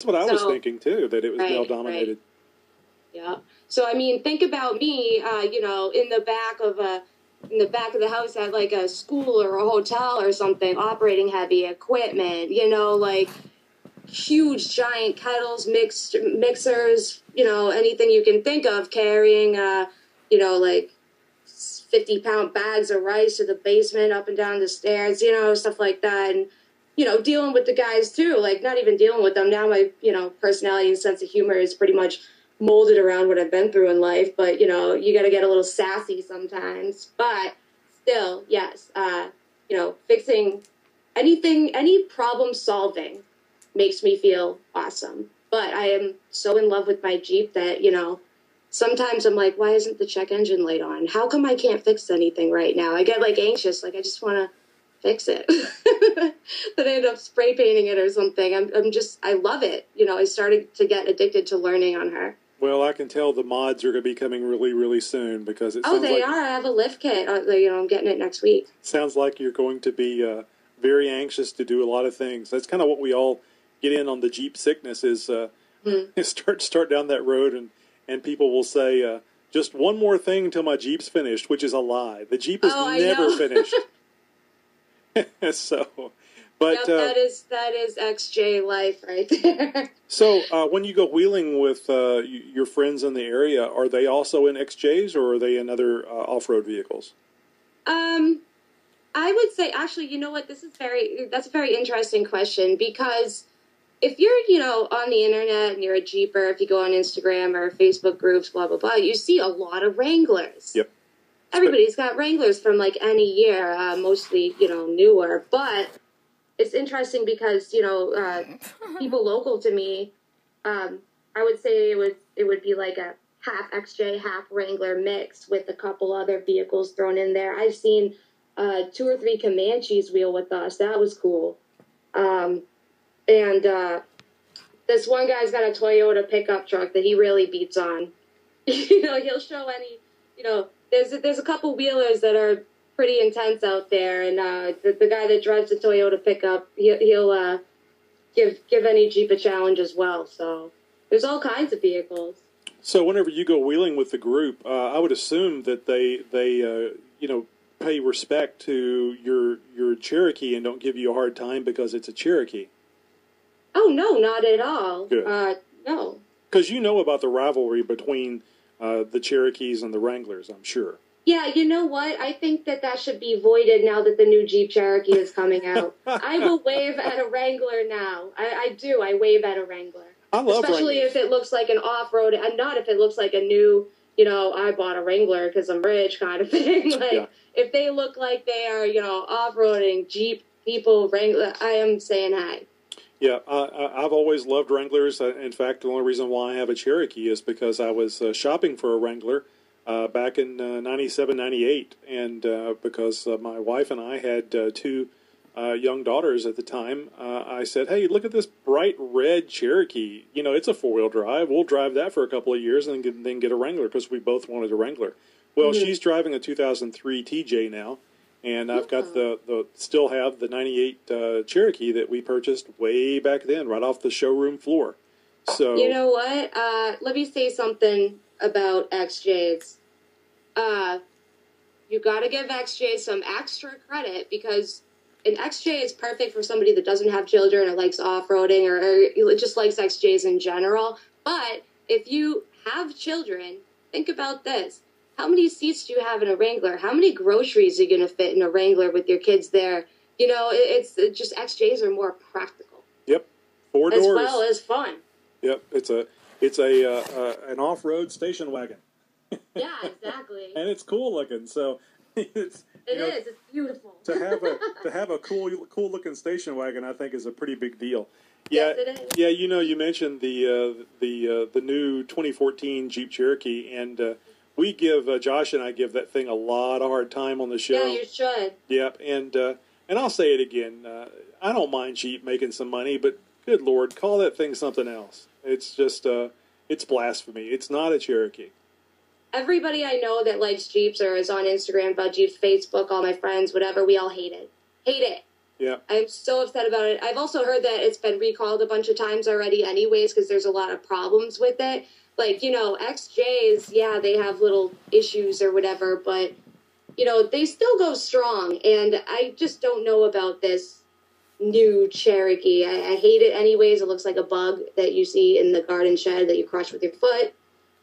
That's what I was thinking too, that it was male dominated. Right. Yeah. So I mean, think about me. You know, in the back of the house at like a school or a hotel or something, operating heavy equipment. You know, like huge giant kettles, mixers. You know, anything you can think of, carrying. You know, like 50-pound bags of rice to the basement, up and down the stairs. You know, stuff like that, and you know, dealing with the guys too, like not even dealing with them. Now my, you know, personality and sense of humor is pretty much molded around what I've been through in life. But, you know, you got to get a little sassy sometimes. But still, yes, you know, fixing anything, any problem solving makes me feel awesome. But I am so in love with my Jeep that, you know, sometimes I'm like, why isn't the check engine light on? How come I can't fix anything right now? I get like anxious, like I just want to fix it. But I end up spray painting it or something. I love it. You know, I started to get addicted to learning on her. Well, I can tell the mods are going to be coming really, really soon because it sounds they are. I have a lift kit. You know, I'm getting it next week. Sounds like you're going to be very anxious to do a lot of things. That's kind of what we all get in on the Jeep sickness is start down that road and people will say, just one more thing until my Jeep's finished, which is a lie. The Jeep is never finished. So, but yep, that is XJ life right there. So, when you go wheeling with your friends in the area, are they also in XJs or are they in other off-road vehicles? I would say, actually, you know what? That's a very interesting question because if you're, you know, on the internet and you're a Jeeper, if you go on Instagram or Facebook groups, blah blah blah, you see a lot of Wranglers. Yep. Everybody's got Wranglers from like any year, mostly, you know, newer. But it's interesting because, you know, people local to me, I would say it would be like a half XJ, half Wrangler mix with a couple other vehicles thrown in there. I've seen 2 or 3 Comanches wheel with us. That was cool. And this one guy's got a Toyota pickup truck that he really beats on. You know, he'll show any, you know, there's a couple wheelers that are pretty intense out there, and the guy that drives the Toyota pickup, he'll give any Jeep a challenge as well. So there's all kinds of vehicles. So whenever you go wheeling with the group, I would assume that they you know, pay respect to your Cherokee and don't give you a hard time because it's a Cherokee. Oh no, not at all. Good. No. Because you know about the rivalry between the Cherokees and the Wranglers, I'm sure. Yeah, you know what? I think that should be voided now that the new Jeep Cherokee is coming out. I will wave at a Wrangler now. I do. I wave at a Wrangler. I love Especially Wranglers. If it looks like an off-road, and not if it looks like a new, you know, I bought a Wrangler because I'm rich kind of thing. Like, yeah. If they look like they are, you know, off-roading Jeep people, Wrangler, I am saying hi. Yeah, I've always loved Wranglers. In fact, the only reason why I have a Cherokee is because I was shopping for a Wrangler back in 97, 98. And because my wife and I had 2 young daughters at the time, I said, hey, look at this bright red Cherokee. You know, it's a 4-wheel drive. We'll drive that for a couple of years and then get a Wrangler because we both wanted a Wrangler. Well, she's driving a 2003 TJ now. And I've got still have the 98 Cherokee that we purchased way back then, right off the showroom floor. So you know what? Let me say something about XJs. You got to give XJ some extra credit because an XJ is perfect for somebody that doesn't have children or likes off-roading or just likes XJs in general. But if you have children, think about this. How many seats do you have in a Wrangler? How many groceries are you going to fit in a Wrangler with your kids there? You know, it's just XJs are more practical. Yep, 4 doors as well as fun. Yep, it's an off-road station wagon. Yeah, exactly. And it's cool looking, so it's beautiful. to have a cool looking station wagon, I think is a pretty big deal. Yeah, yes, it is. Yeah, you know, you mentioned the new 2014 Jeep Cherokee, and we give Josh and I give that thing a lot of hard time on the show. Yeah, you should. Yep, and I'll say it again. I don't mind Jeep making some money, but good Lord, call that thing something else. It's just it's blasphemy. It's not a Cherokee. Everybody I know that likes Jeeps or is on Instagram about Jeeps, Facebook, all my friends, whatever, we all hate it. Hate it. Yeah. I'm so upset about it. I've also heard that it's been recalled a bunch of times already anyways because there's a lot of problems with it. Like, you know, XJs, yeah, they have little issues or whatever, but, you know, they still go strong. And I just don't know about this new Cherokee. I hate it anyways. It looks like a bug that you see in the garden shed that you crush with your foot.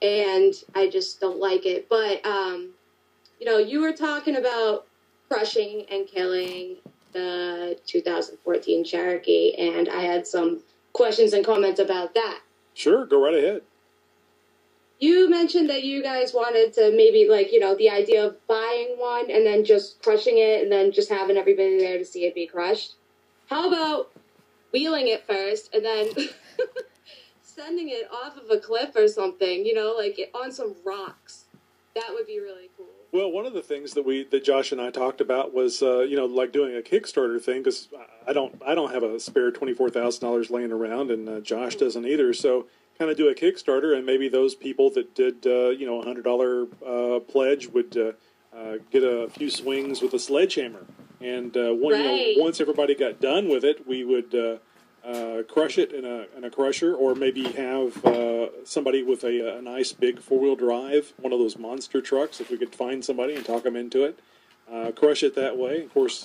And I just don't like it. But, you know, you were talking about crushing and killing the 2014 Cherokee, and I had some questions and comments about that. Sure, go right ahead. You mentioned that you guys wanted to maybe, like, you know, the idea of buying one and then just crushing it and then just having everybody there to see it be crushed. How about wheeling it first and then sending it off of a cliff or something, you know, like on some rocks? That would be really cool. Well, one of the things that Josh and I talked about was, you know, like doing a Kickstarter thing, because I don't have a spare $24,000 laying around, and Josh doesn't either. So, kind of do a Kickstarter, and maybe those people that did, you know, $100 pledge would get a few swings with a sledgehammer, and you know, once everybody got done with it, we would crush it in a crusher, or maybe have somebody with a nice big 4-wheel drive, one of those monster trucks, if we could find somebody and talk them into it, crush it that way. Of course,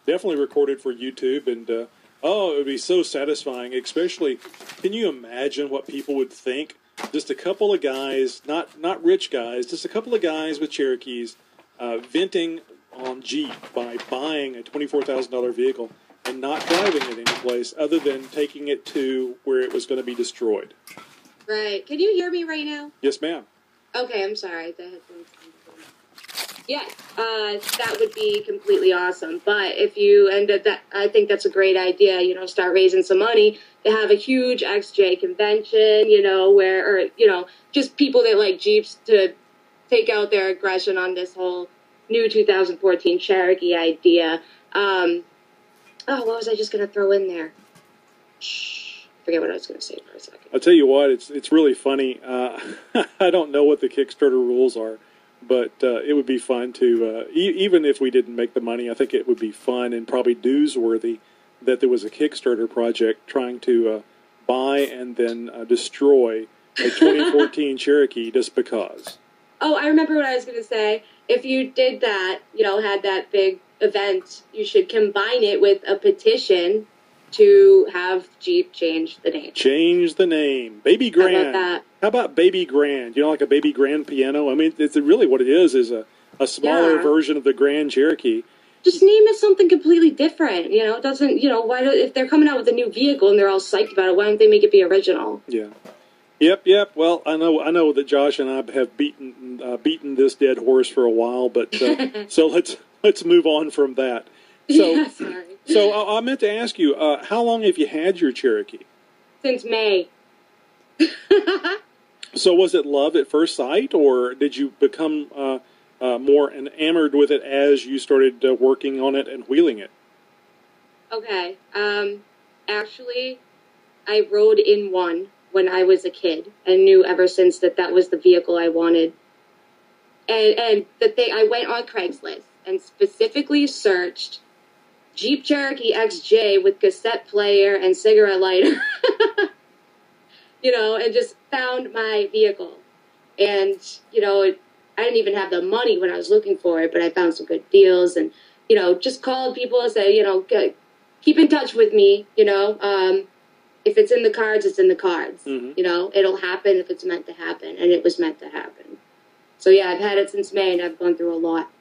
definitely record it for YouTube, and oh, it would be so satisfying. Especially, can you imagine what people would think? Just a couple of guys, not rich guys, just a couple of guys with Cherokees, venting on Jeep by buying a $24,000 vehicle and not driving it anyplace other than taking it to where it was going to be destroyed. Right. Can you hear me right now? Yes, ma'am. Okay, I'm sorry. The headphones. Yeah, that would be completely awesome. But if you ended that, I think that's a great idea. You know, start raising some money to have a huge XJ convention. You know, or you know, just people that like Jeeps to take out their aggression on this whole new 2014 Cherokee idea. Oh, what was I just going to throw in there? Shh, I forget what I was going to say for a second. I'll tell you what, it's really funny. I don't know what the Kickstarter rules are, but it would be fun to, even if we didn't make the money, I think it would be fun and probably newsworthy that there was a Kickstarter project trying to buy and then destroy a 2014 Cherokee just because. Oh, I remember what I was going to say. If you did that, you know, had that big event, you should combine it with a petition to have Jeep change the name. Change the name. Baby Grand. How about that? How about Baby Grand? You know, like a Baby Grand piano? I mean, it's really what it is a smaller version of the Grand Cherokee. Just name it something completely different. You know, it doesn't, you know, if they're coming out with a new vehicle and they're all psyched about it, why don't they make it be original? Yeah. Yep. Well, I know that Josh and I have beaten this dead horse for a while, but so let's move on from that. So, yeah, sorry. So I meant to ask you, how long have you had your Cherokee? Since May. So was it love at first sight, or did you become more enamored with it as you started working on it and wheeling it? Okay. Actually, I rode in one when I was a kid and knew ever since that was the vehicle I wanted. And the thing, I went on Craigslist and specifically searched Jeep Cherokee XJ with cassette player and cigarette lighter, you know, and just found my vehicle. And, you know, I didn't even have the money when I was looking for it, but I found some good deals and, you know, just called people and said, you know, keep in touch with me, you know, if it's in the cards, it's in the cards. Mm-hmm. You know, it'll happen if it's meant to happen, and it was meant to happen. So, yeah, I've had it since May, and I've gone through a lot.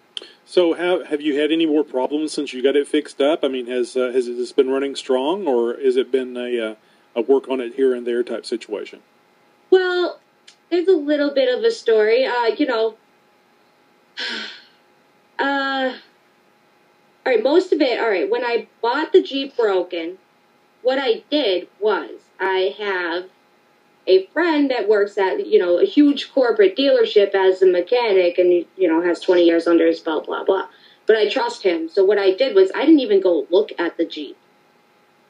So have you had any more problems since you got it fixed up? I mean, has it just been running strong, or has it been a work on it here and there type situation? Well, there's a little bit of a story. You know, all right, most of it, all right, when I bought the Jeep broken, what I did was I have a friend that works at, you know, a huge corporate dealership as a mechanic and, you know, has 20 years under his belt, blah, blah. But I trust him. So what I did was I didn't even go look at the Jeep.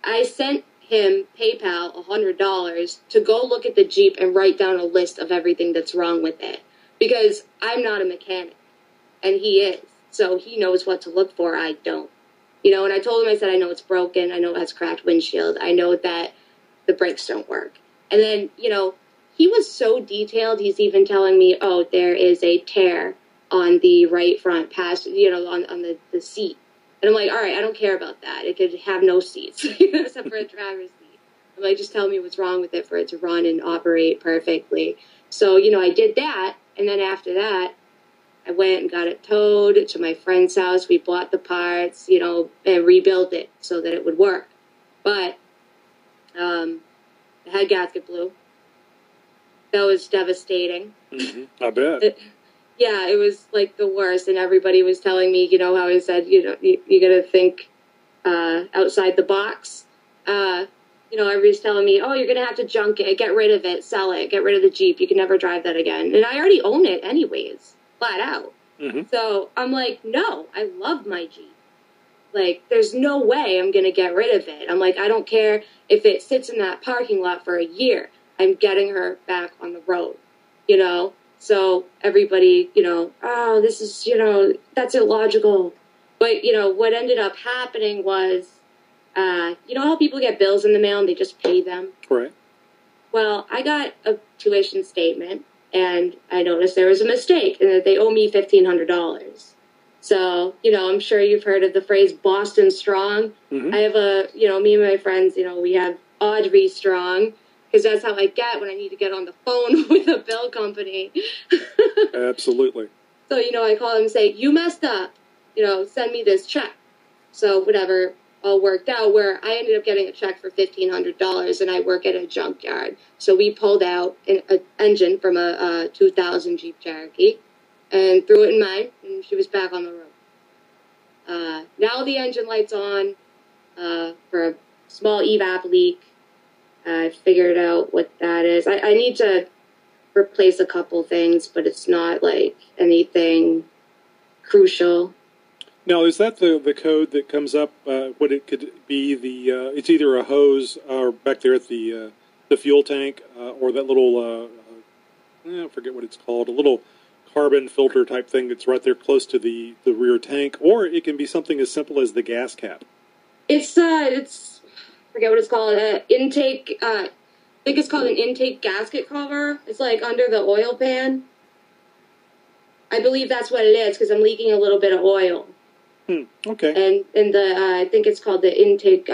I sent him PayPal $100 to go look at the Jeep and write down a list of everything that's wrong with it. Because I'm not a mechanic and he is. So he knows what to look for. I don't. You know, and I told him, I said, I know it's broken. I know it has cracked windshield. I know that the brakes don't work. And then, you know, he was so detailed. He's even telling me, oh, there is a tear on the right front you know, on the seat. And I'm like, all right, I don't care about that. It could have no seats, except for a driver's seat. I'm like, just tell me what's wrong with it for it to run and operate perfectly. So, you know, I did that. And then after that, I went and got it towed to my friend's house. We bought the parts, you know, and rebuilt it so that it would work. But the head gasket blew. That was devastating. Mm-hmm. I bet. Yeah, it was like the worst. And everybody was telling me, you know, how I said, you know, you got to think outside the box. You know, everybody's telling me, oh, you're going to have to junk it, get rid of it, sell it, get rid of the Jeep. You can never drive that again. And I already own it anyways, flat out. Mm-hmm. So I'm like, no, I love my Jeep. Like, there's no way I'm going to get rid of it. I'm like, I don't care if it sits in that parking lot for a year. I'm getting her back on the road, you know? So everybody, you know, oh, this is, you know, that's illogical. But, you know, what ended up happening was, you know how people get bills in the mail and they just pay them? Right. Well, I got a tuition statement, and I noticed there was a mistake and that they owe me $1,500. So, you know, I'm sure you've heard of the phrase Boston Strong. Mm-hmm. I have you know, me and my friends, you know, we have Audrey Strong, because that's how I get when I need to get on the phone with a bill company. Absolutely. So, you know, I call them and say, you messed up, you know, send me this check. So whatever, all worked out, where I ended up getting a check for $1,500, and I work at a junkyard. So we pulled out an engine from a 2000 Jeep Cherokee and threw it in mine, and she was back on the road. Now the engine light's on for a small evap leak. I figured out what that is. I need to replace a couple things, but it's not like anything crucial. Now, is that the code that comes up? What it could be it's either a hose or back there at the fuel tank, or that little I forget what it's called, a little carbon filter type thing that's right there close to the rear tank, or it can be something as simple as the gas cap. It's forget what it's called. Intake. I think it's called an intake gasket cover. It's like under the oil pan. I believe that's what it is, because I'm leaking a little bit of oil. Okay. And the I think it's called the intake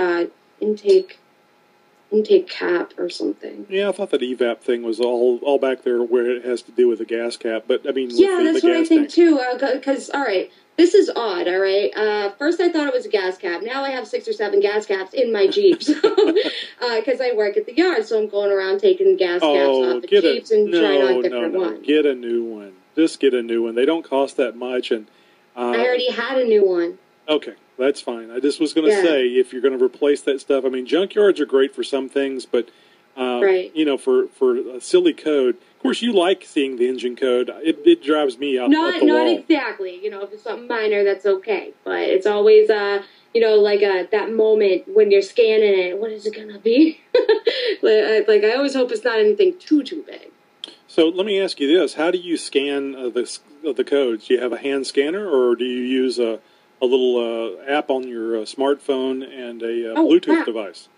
cap or something. Yeah, I thought that evap thing was all back there where it has to do with the gas cap. But I mean, yeah, with that's the what gas I think tank. too. Because all right, this is odd. All right, first I thought it was a gas cap. Now I have 6 or 7 gas caps in my Jeeps because I work at the yard, so I'm going around taking gas caps off the Jeeps and trying on different ones. Get a new one. Just get a new one. They don't cost that much, and I already had a new one. Okay, that's fine. I just was going to say, if you're going to replace that stuff, I mean, junkyards are great for some things, but right. You know, for a silly code. Of course, you like seeing the engine code. It drives me up the wall. Not exactly. You know, if it's something minor, that's okay. But it's always, you know, like that moment when you're scanning it. What is it gonna be? like I always hope it's not anything too big. So let me ask you this: how do you scan the codes? Do you have a hand scanner, or do you use a little app on your smartphone and a Bluetooth device?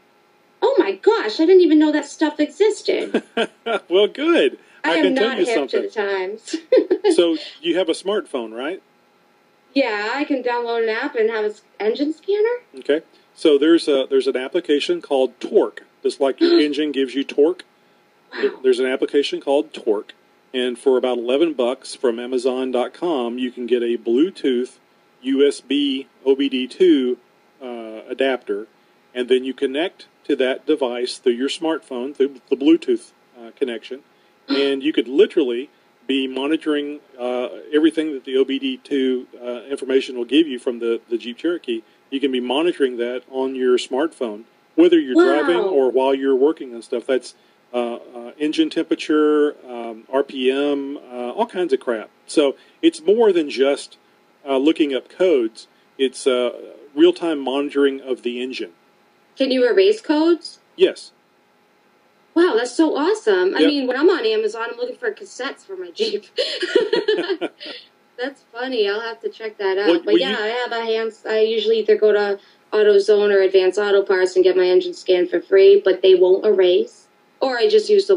Oh my gosh, I didn't even know that stuff existed. Well, good. I can am tell not you hip something. to the times. So you have a smartphone, right? Yeah, I can download an app and have an engine scanner. Okay. So there's an application called Torque, just like your engine gives you torque. Wow. There's an application called Torque, and for about $11 from Amazon.com, you can get a Bluetooth USB OBD2 adapter, and then you connect to that device through your smartphone, through the Bluetooth connection, and you could literally be monitoring everything that the OBD2 information will give you from the Jeep Cherokee. You can be monitoring that on your smartphone, whether you're driving or while you're working and stuff. That's engine temperature, RPM, all kinds of crap. So it's more than just looking up codes. It's real-time monitoring of the engine. Can you erase codes? Yes. Wow, that's so awesome. Yep. I mean, when I'm on Amazon, I'm looking for cassettes for my Jeep. That's funny. I'll have to check that out. Well, But yeah, I have a hands. I usually either go to AutoZone or Advanced Auto Parts and get my engine scanned for free, but they won't erase. Or I just use the